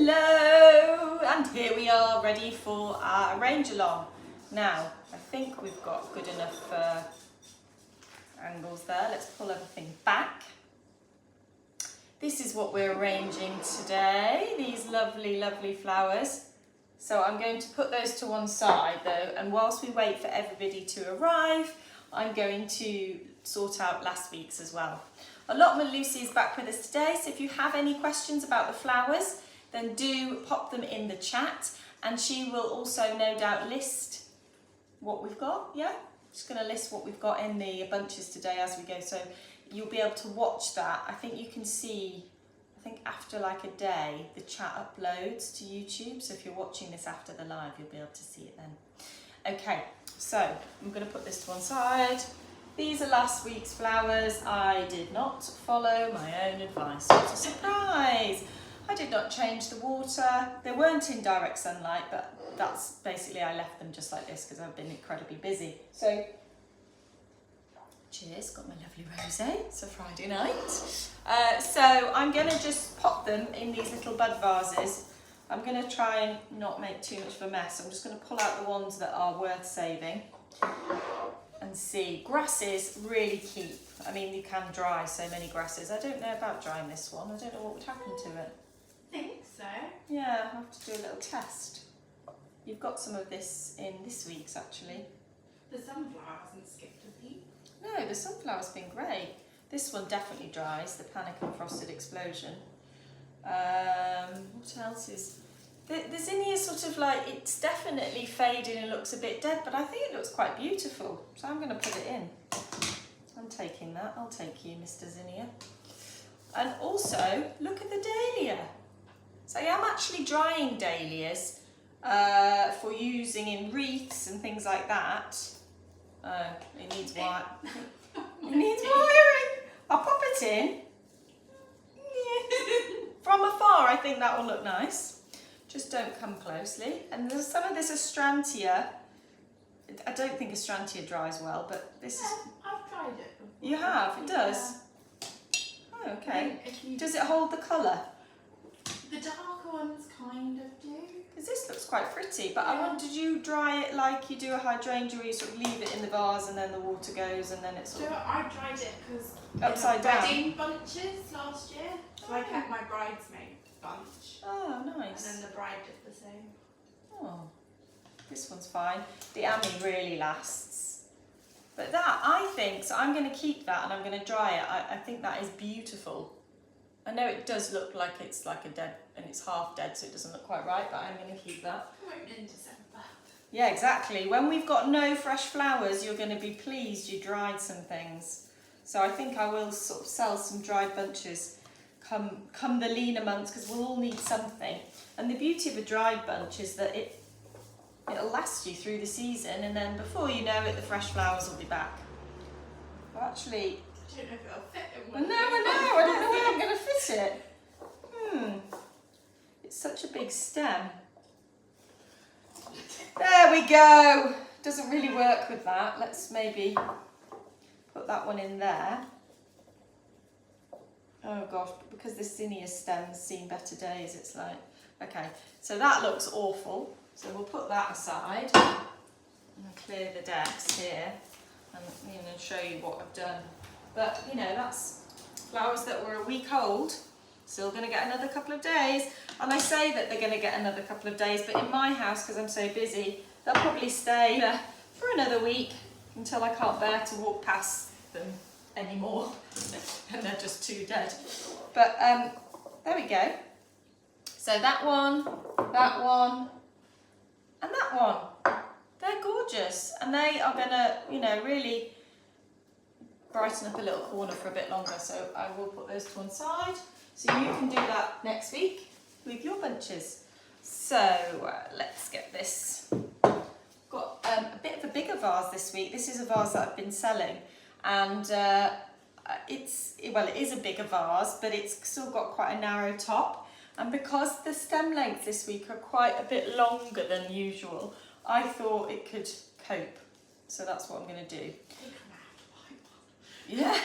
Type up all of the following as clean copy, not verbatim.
Hello, and here we are ready for our arrange along. Now, I think we've got good enough angles there. Let's pull everything back. This is what we're arranging today, these lovely, lovely flowers. So I'm going to put those to one side though, and whilst we wait for everybody to arrive, I'm going to sort out last week's as well. Allotment Lucy is back with us today, so if you have any questions about the flowers, then do pop them in the chat, and she will also no doubt list what we've got. Yeah, just going to list what we've got in the bunches today as we go, so you'll be able to watch that. I think you can see, I think after like a day, the chat uploads to YouTube, so if you're watching this after the live, you'll be able to see it then. Okay, so I'm going to put this to one side. These are last week's flowers. I did not follow my own advice. What a surprise! I did not change the water. They weren't in direct sunlight, but that's basically, I left them just like this because I've been incredibly busy. So, cheers, got my lovely rosé. It's a Friday night. So I'm going to just pop them in these little bud vases. I'm going to try and not make too much of a mess. I'm just going to pull out the ones that are worth saving. And see, grasses really keep. I mean, you can dry so many grasses. I don't know about drying this one. I don't know what would happen to it. I think so. Yeah, I'll have to do a little test. You've got some of this in this week's actually. The sunflower hasn't skipped a beat. No, the sunflower's been great. This one definitely dries, the Panic and Frosted Explosion. What else is... The zinnia sort of like, it's definitely fading and looks a bit dead, but I think it looks quite beautiful. So I'm going to put it in. I'm taking that. I'll take you, Mr. Zinnia. And also, look at the dahlia. So I am actually drying dahlias for using in wreaths and things like that. It needs wire. It needs wiring. I'll pop it in. From afar, I think that will look nice. Just don't come closely. And there's some of this Astrantia. I don't think Astrantia dries well, but this is... I've tried it before. You have? It does? Oh, okay. Does it hold the colour? The darker ones kind of do. Because this looks quite pretty, but I wonder, did you dry it like you do a hydrangea where you sort of leave it in the vase and then the water goes and then it's sort of... I dried it because upside down? wedding bunches last year. So I kept my bridesmaid bunch. Oh, nice. And then the bride did the same. Oh, this one's fine. The Ami really lasts. But that, I think, so I'm going to keep that and I'm going to dry it. I think that is beautiful. I know it does look like it's like a dead, and it's half dead, so it doesn't look quite right, but I'm going to keep that. In December. Yeah, exactly. When we've got no fresh flowers, you're going to be pleased you dried some things. So I think I will sort of sell some dried bunches come the leaner months, because we'll all need something. And the beauty of a dried bunch is that it'll last you through the season, and then before you know it, the fresh flowers will be back. Well, actually, I don't know if it'll fit in I one. know, I don't know where I'm going to fit it. It's such a big stem. There we go. Doesn't really work with that. Let's maybe put that one in there. Oh gosh, because this zinnia stem's seen better days, it's like, okay, so that looks awful. So we'll put that aside and clear the decks here and show you what I've done. But that's flowers that were a week old, still going to get another couple of days. And I say that they're going to get another couple of days, but in my house, because I'm so busy, they'll probably stay there for another week until I can't bear to walk past them anymore and they're just too dead. But there we go. So that one, and that one, they're gorgeous, and they are gonna really brighten up a little corner for a bit longer. So I will put those to one side, so you can do that next week with your bunches. So let's get this. Got a bit of a bigger vase this week. This is a vase that I've been selling, and it is a bigger vase, but it's still got quite a narrow top. And because the stem lengths this week are quite a bit longer than usual, I thought it could cope. So that's what I'm going to do. Yeah.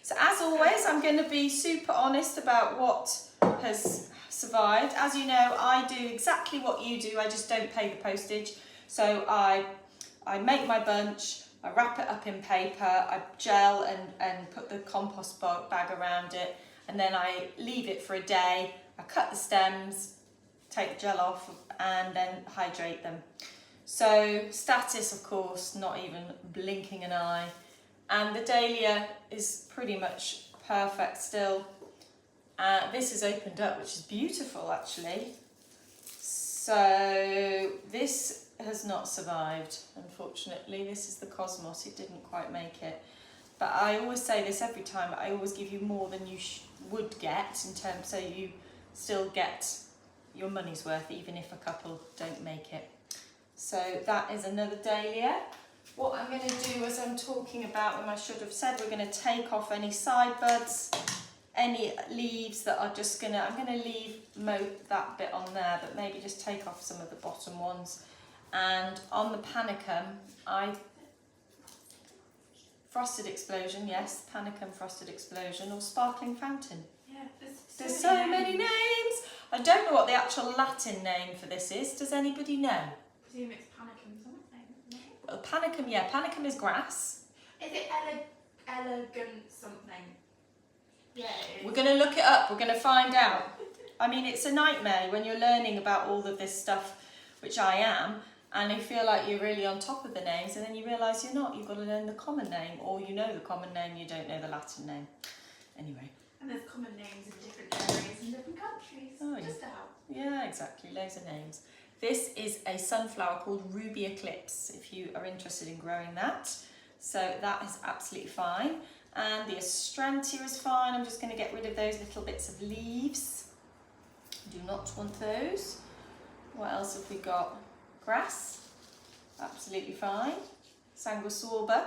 So as always, I'm going to be super honest about what has survived. As you know, I do exactly what you do, I just don't pay the postage. So I make my bunch, I wrap it up in paper, I gel and put the compost bag around it, and then I leave it for a day. I cut the stems, take the gel off, and then hydrate them. So status, of course, not even blinking an eye. And the dahlia is pretty much perfect still. This is opened up, which is beautiful actually. So this has not survived, unfortunately. This is the cosmos, it didn't quite make it. But I always say this every time, I always give you more than you would get in terms, so you still get your money's worth even if a couple don't make it. So that is another dahlia. What I'm going to do, as I'm talking about them, I should have said, we're going to take off any side buds, any leaves that are just going to, I'm going to leave that bit on there, but maybe just take off some of the bottom ones. And on the panicum, Frosted Explosion, yes, panicum Frosted Explosion, or Sparkling Fountain. Yeah, there's so many names. I don't know what the actual Latin name for this is. Does anybody know? I presume it's panicum something. No? Well, panicum, yeah, panicum is grass. Is it elegant something? Yeah. We're going to look it up, we're going to find out. I mean, it's a nightmare when you're learning about all of this stuff, which I am, and you feel like you're really on top of the names, and then you realise you're not. You've got to learn the common name, or you know the common name, you don't know the Latin name. Anyway. And there's common names in different areas and different countries. Oh, just to help. Yeah, exactly, loads of names. This is a sunflower called Ruby Eclipse, if you are interested in growing that. So that is absolutely fine. And the Astrantia is fine. I'm just going to get rid of those little bits of leaves. Do not want those. What else have we got? Grass, absolutely fine. Sanguisorba,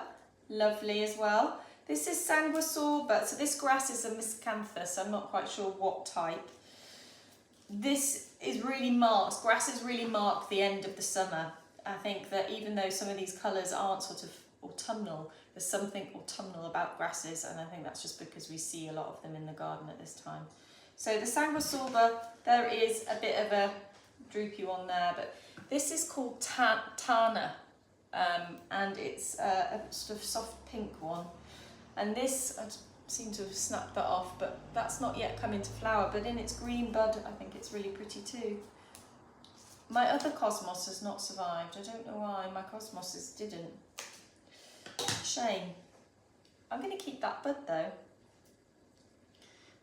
lovely as well. This is Sanguisorba, so this grass is a miscanthus, I'm not quite sure what type. This is really marked, grasses really mark the end of the summer. I think that even though some of these colours aren't sort of autumnal, there's something autumnal about grasses, and I think that's just because we see a lot of them in the garden at this time. So the Sanguisorba, there is a bit of a droopy one there, but this is called Tana, and it's a sort of soft pink one. And this, I seem to have snapped that off, but that's not yet come into flower, but in its green bud, I think it's really pretty too. My other cosmos has not survived. I don't know why my cosmoses didn't. Shame. I'm going to keep that bud though.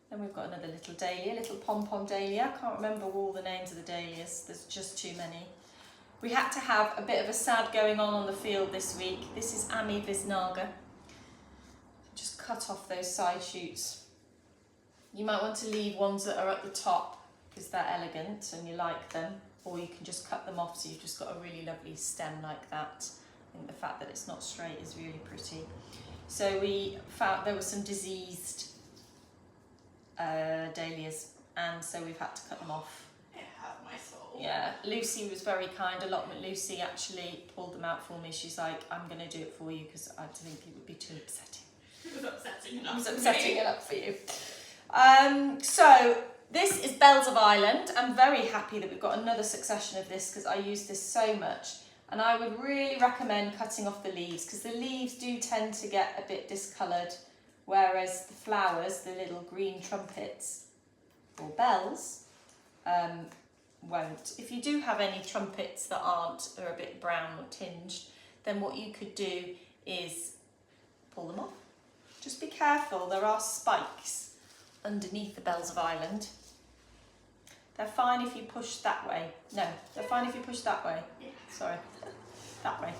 Then we've got another little dahlia, little pom-pom dahlia. I can't remember all the names of the dahlias, there's just too many. We had to have a bit of a sad going on the field this week. This is Ami Visnaga. Just cut off those side shoots. You might want to leave ones that are at the top because they're elegant and you like them, or you can just cut them off so you've just got a really lovely stem like that. I think the fact that it's not straight is really pretty. So we found there were some diseased dahlias, and so we've had to cut them off. It hurt my soul. Yeah, Lucy was very kind. Allotment Lucy actually pulled them out for me. She's like, I'm going to do it for you because I think it would be too upsetting. It was upsetting enough. It was upsetting enough for you. So this is Bells of Ireland. I'm very happy that we've got another succession of this because I use this so much. And I would really recommend cutting off the leaves because the leaves do tend to get a bit discoloured, whereas the flowers, the little green trumpets or bells, won't. If you do have any trumpets that are a bit brown or tinged, then what you could do is pull them off. Just be careful, there are spikes underneath the Bells of Ireland. They're fine if you push that way. No, they're fine if you push that way. Yeah. Sorry, that way.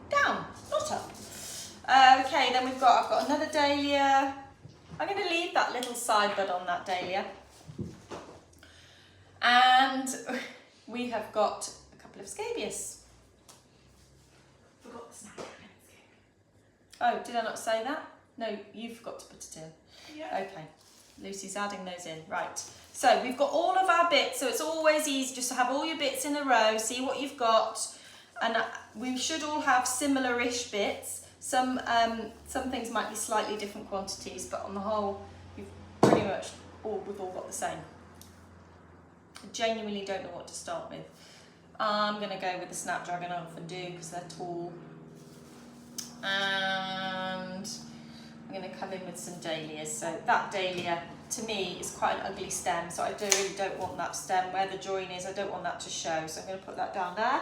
Down, not up. Okay, then I've got another dahlia. I'm going to leave that little side bud on that dahlia. And we have got a couple of scabious. Forgot the snack. Oh, did I not say that? No, you forgot to put it in. Yeah. Okay, Lucy's adding those in. Right, so we've got all of our bits, so it's always easy just to have all your bits in a row, see what you've got, and we should all have similar-ish bits. Some things might be slightly different quantities, but on the whole, we've all got the same. I genuinely don't know what to start with. I'm going to go with the Snapdragon. I often do because they're tall. And I'm going to come in with some dahlias. So that dahlia, to me, is quite an ugly stem. So I really don't want that stem where the join is. I don't want that to show. So I'm going to put that down there.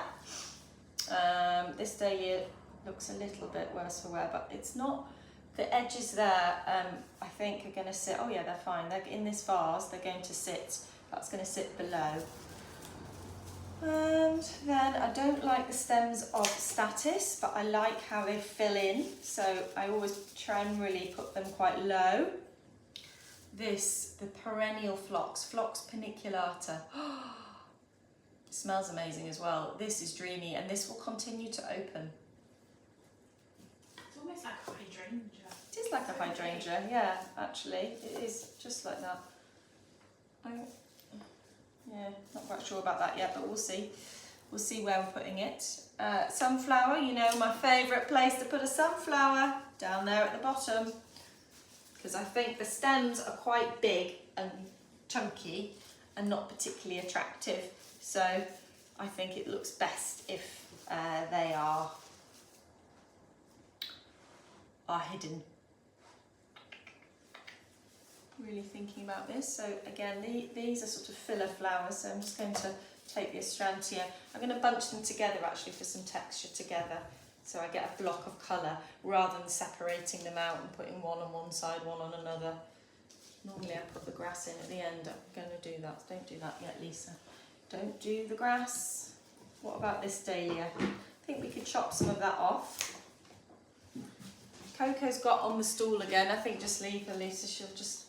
This dahlia looks a little bit worse for wear, but it's not. The edges there, I think, are going to sit. Oh yeah, they're fine. They're in this vase. They're going to sit. That's going to sit below. And then I don't like the stems of Status, but I like how they fill in. So I always generally put them quite low. This, the perennial Phlox paniculata. It smells amazing as well. This is dreamy, and this will continue to open. It's almost like a hydrangea. It is like a hydrangea, yeah, actually. It is just like that. Yeah, not quite sure about that yet, but we'll see. We'll see where we're putting it. Sunflower, you know, my favourite place to put a sunflower, down there at the bottom. Because I think the stems are quite big and chunky and not particularly attractive. So I think it looks best if they are hidden. Really thinking about this. So again, these are sort of filler flowers. So I'm just going to take the astrantia. I'm going to bunch them together actually for some texture together. So I get a block of colour rather than separating them out and putting one on one side, one on another. Normally I put the grass in at the end. I'm going to do that. Don't do that yet, Lisa. Don't do the grass. What about this dahlia? I think we could chop some of that off. Coco's got on the stool again. I think just leave her, Lisa. She'll just...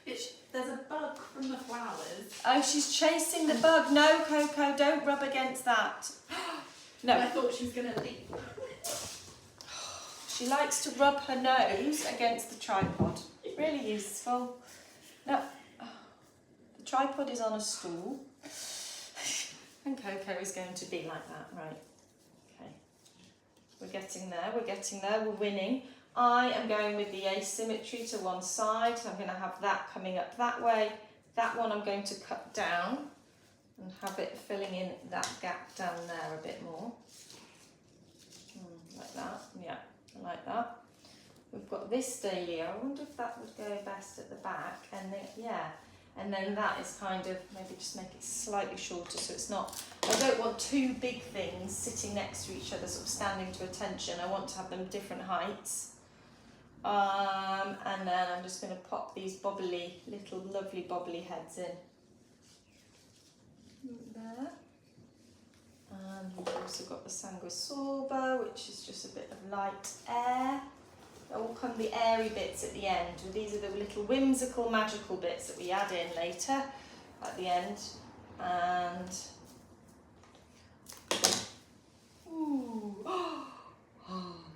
There's a bug from the flowers. Oh, she's chasing the bug. No, Coco, don't rub against that. No. I thought she was going to leap. She likes to rub her nose against the tripod. Really useful. No, the tripod is on a stool. And Coco is going to be like that, right? Okay. We're getting there, we're winning. I am going with the asymmetry to one side, so I'm going to have that coming up that way. That one I'm going to cut down and have it filling in that gap down there a bit more. Like that, yeah, I like that. We've got this dahlia. I wonder if that would go best at the back, and then, yeah, and then that is kind of, maybe just make it slightly shorter so it's not, I don't want two big things sitting next to each other, sort of standing to attention. I want to have them different heights. And then I'm just going to pop these bobbly, little lovely bobbly heads in. There. And we've also got the sanguisorba, which is just a bit of light air. They all come the airy bits at the end. These are the little whimsical, magical bits that we add in later at the end. And ooh,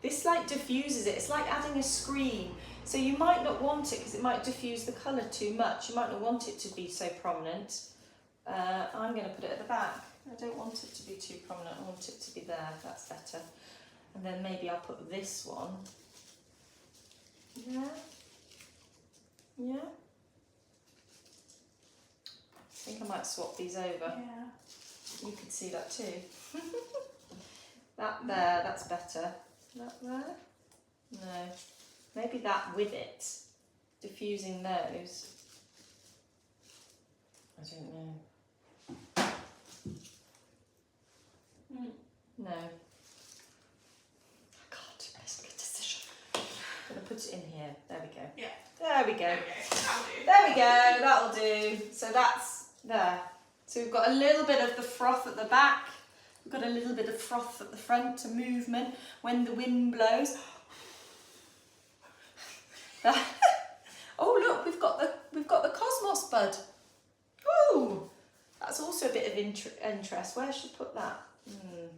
this like diffuses it. It's like adding a screen. So you might not want it because it might diffuse the colour too much. You might not want it to be so prominent. I'm going to put it at the back. I don't want it to be too prominent. I want it to be there. That's better. And then maybe I'll put this one. Yeah. Yeah. I think I might swap these over. Yeah. You could see that too. That there, that's better. That there? No. Maybe that with it. Diffusing those. I don't know. No. I can't make a decision. I'm going to put it in here. There we go. Yeah. There we go. Okay. There we go. That'll do. So that's there. So we've got a little bit of the froth at the back. We've got a little bit of froth at the front to movement when the wind blows. Oh look, we've got the cosmos bud. Ooh, that's also a bit of interest. Where should I put that?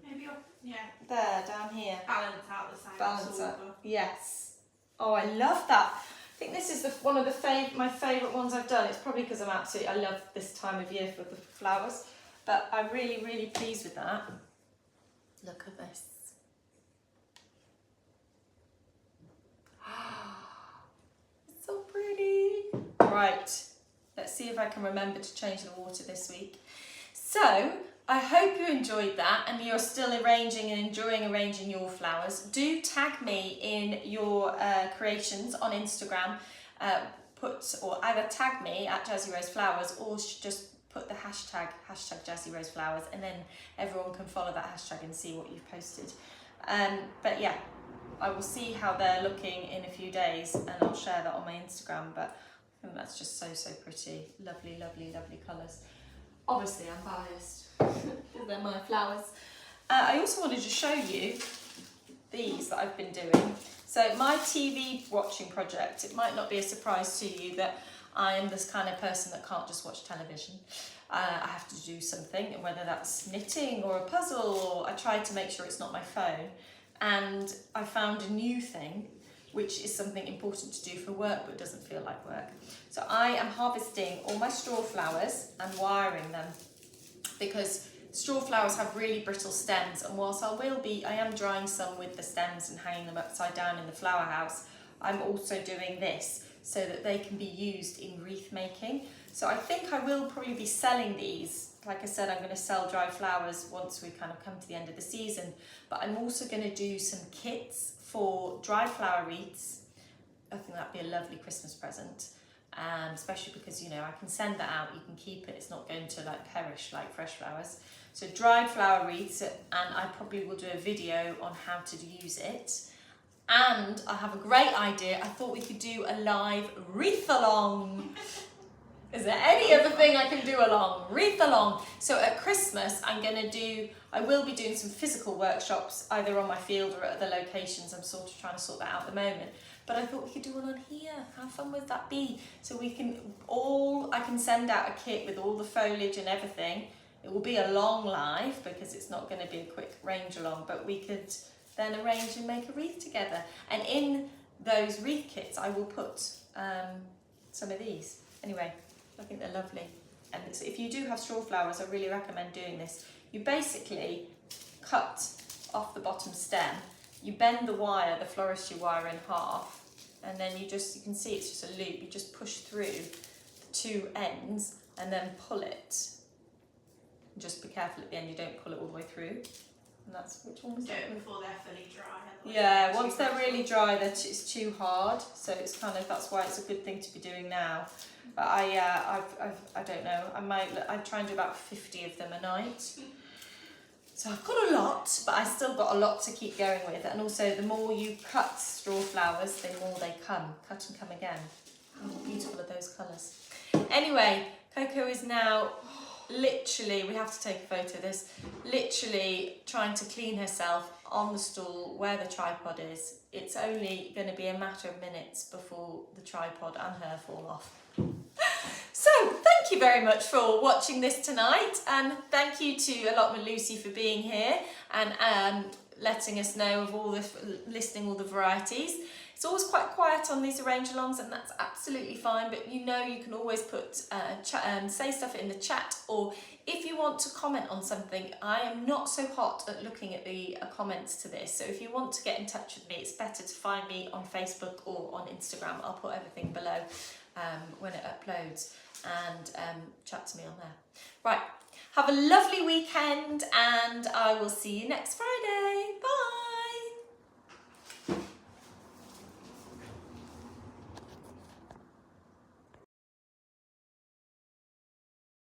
Maybe yeah. There, down here. Balance out the side. Balance out. Yes. Oh, I love that. I think this is one of my favourite ones I've done. It's probably because I love this time of year for the flowers. But I'm really, really pleased with that. Look at this. It's so pretty. Right, Let's see if I can remember to change the water this week. So I hope you enjoyed that and you're still arranging and enjoying arranging your flowers. Do tag me in your creations on Instagram. Or either tag me at Jazzy Rose Flowers, or just put the hashtag Jazzy Rose Flowers, and then everyone can follow that hashtag and see what you've posted. But yeah, I will see how they're looking in a few days, and I'll share that on my Instagram. But I think that's just so pretty. Lovely, lovely, lovely colours. Obviously I'm biased because they're my flowers. I also wanted to show you these that I've been doing. So my TV watching project, it might not be a surprise to you that I am this kind of person that can't just watch television. I have to do something, and whether that's knitting or a puzzle, or I try to make sure it's not my phone. And I found a new thing, which is something important to do for work but doesn't feel like work. So I am harvesting all my straw flowers and wiring them, because straw flowers have really brittle stems, and whilst I am drying some with the stems and hanging them upside down in the flower house, I'm also doing this so that they can be used in wreath making. So I think I will probably be selling these. Like I said, I'm going to sell dry flowers once we kind of come to the end of the season, but I'm also going to do some kits for dry flower wreaths. I think that'd be a lovely Christmas present. Especially because, you know, I can send that out, you can keep it, it's not going to like perish like fresh flowers. So dried flower wreaths, and I probably will do a video on how to use it. And I have a great idea. I thought we could do a live wreath-along. Is there any other thing I can do along? Wreath-along. So at Christmas, I will be doing some physical workshops, either on my field or at other locations. I'm sort of trying to sort that out at the moment. But I thought we could do one on here. How fun would that be? So I can send out a kit with all the foliage and everything. It will be a long live because it's not going to be a quick range along, but we could then arrange and make a wreath together. And in those wreath kits, I will put some of these. Anyway, I think they're lovely. And if you do have straw flowers, I really recommend doing this. You basically cut off the bottom stem, you bend the wire, the floristry wire, in half, and then you can see it's just a loop. You just push through the two ends and then pull it. Just be careful at the end you don't pull it all the way through. And that's, which one was that? Do it before they're fully dry. Yeah, once they're really dry, it's too hard. So it's that's why it's a good thing to be doing now. But I don't know. I try and do about 50 of them a night. So I've got a lot, but I still got a lot to keep going with. And also, the more you cut straw flowers, the more they come. Cut and come again. How beautiful are those colours. Anyway, Coco is now literally, we have to take a photo of this, literally trying to clean herself on the stool where the tripod is. It's only going to be a matter of minutes before the tripod and her fall off. So, thank you very much for watching this tonight, and thank you to Allotment Lucy for being here and letting us know of listing all the varieties. It's always quite quiet on these arrange-alongs, and that's absolutely fine, but you know you can always put say stuff in the chat, or if you want to comment on something. I am not so hot at looking at the comments to this, so if you want to get in touch with me, it's better to find me on Facebook or on Instagram. I'll put everything below when it uploads, and chat to me on there. Right, have a lovely weekend, and I will see you next Friday. Bye!